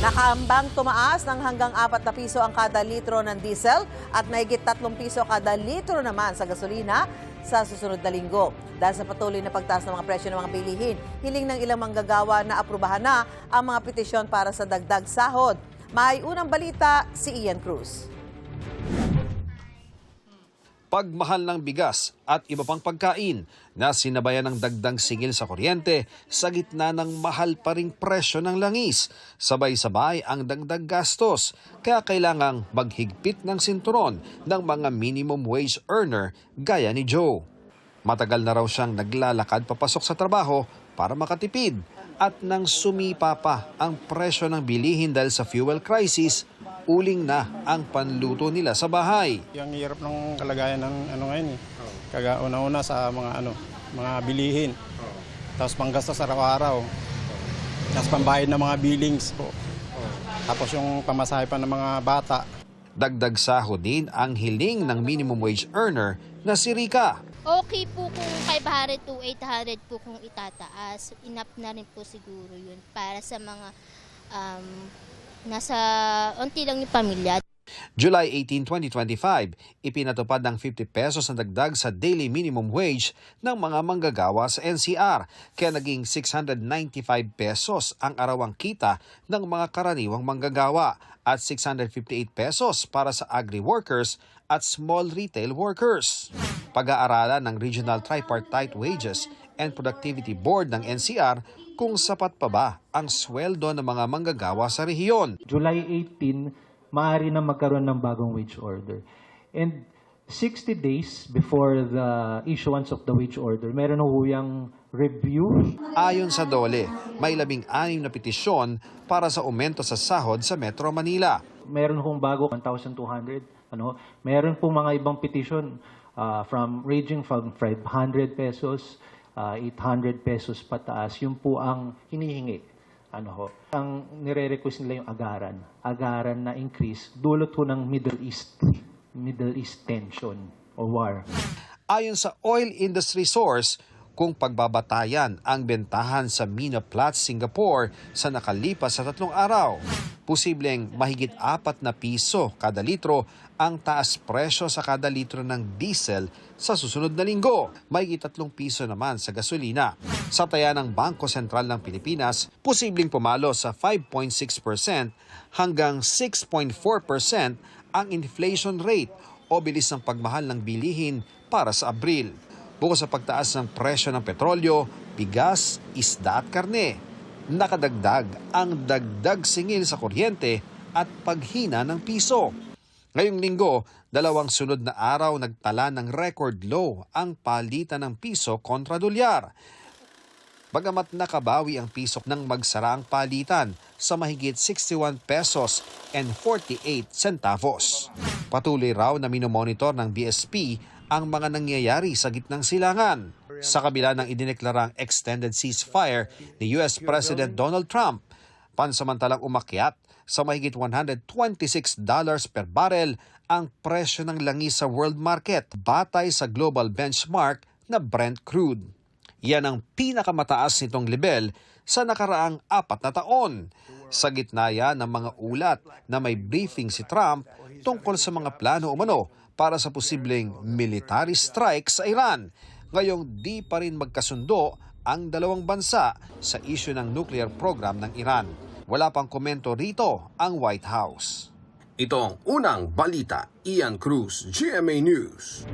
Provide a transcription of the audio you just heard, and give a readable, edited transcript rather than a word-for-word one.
Nakaambang tumaas ng hanggang 4 na piso ang kada litro ng diesel at mahigit 3 piso kada litro naman sa gasolina sa susunod na linggo. Dahil sa patuloy na pagtaas ng mga presyo ng mga bilihin, hiling ng ilang manggagawa na aprubahan na ang mga petisyon para sa dagdag sahod. May unang balita si Ian Cruz. Pagmahal ng bigas at iba pang pagkain na sinabayan ng dagdag singil sa kuryente sa gitna ng mahal pa ring presyo ng langis. Sabay-sabay ang dagdag gastos kaya kailangang maghigpit ng sinturon ng mga minimum wage earner gaya ni Joe. Matagal na raw siyang naglalakad papasok sa trabaho para makatipid at nang sumipa pa ang presyo ng bilihin dahil sa fuel crisis, uling na ang panluto nila sa bahay. Yung hirap ng kalagayan ng ngayon eh. Una-una sa mga bilihin. Tapos panggastos araw-araw. Tapos pambayad ng mga billings po. Tapos yung pamasahe pa ng mga bata. Dagdag sahod din ang hiling ng minimum wage earner na si Rica. Okay po kung 500 to 800 po kung itataas. Enough na rin po siguro yun para sa mga nasa unti lang yung pamilya. July 18, 2025, ipinatupad ng 50 pesos na dagdag sa daily minimum wage ng mga manggagawa sa NCR, kaya naging 695 pesos ang arawang kita ng mga karaniwang manggagawa at 658 pesos para sa agri-workers at small retail workers. Pag-aaralan ng Regional Tripartite Wages and Productivity Board ng NCR kung sapat pa ba ang sweldo ng mga manggagawa sa rehiyon. July 18, maaari na magkaroon ng bagong wage order. And 60 days before the issuance of the wage order, meron ho yung review. Ayon sa DOLE, may 16 na petisyon para sa aumento sa sahod sa Metro Manila. Meron hong bago 1,200. Meron pong mga ibang petition ranging from 500 pesos, 800 pesos pataas. Yun po ang hinihingi. Ang nire-request nila yung agaran na increase dulot ho ng Middle East tension o war. Ayon sa oil industry source, kung pagbabatayan ang bentahan sa Mina Platts, Singapore sa nakalipas sa 3 araw, posibleng mahigit 4 na piso kada litro ang taas presyo sa kada litro ng diesel sa susunod na linggo. Mahigit 3 piso naman sa gasolina. Sa taya ng Bangko Sentral ng Pilipinas, posibleng pumalo sa 5.6% hanggang 6.4% ang inflation rate o bilis ng pagmahal ng bilihin para sa Abril. Bukod sa pagtaas ng presyo ng petrolyo, bigas, isda at karne, nakadagdag ang dagdag singil sa kuryente at paghina ng piso. Ngayong linggo, 2 sunod na araw nagtala ng record low ang palitan ng piso kontra dolyar. Bagamat nakabawi ang piso nang magsara ang palitan sa mahigit 61 pesos and 48 centavos. Patuloy raw na minomonitor ng BSP ang mga nangyayari sa gitnang silangan. Sa kabila ng idineklarang extended ceasefire ni US President Donald Trump, pansamantalang umakyat sa mahigit $126 per barrel ang presyo ng langis sa world market batay sa global benchmark na Brent crude. Yan ang pinakamataas nitong level sa nakaraang 4 na taon. Sa gitna yan ng mga ulat na may briefing si Trump tungkol sa mga plano umano para sa posibleng military strike sa Iran. Ngayong di pa rin magkasundo ang dalawang bansa sa isyu ng nuclear program ng Iran. Wala pang komento rito ang White House. Ito ang unang balita. Ian Cruz, GMA News.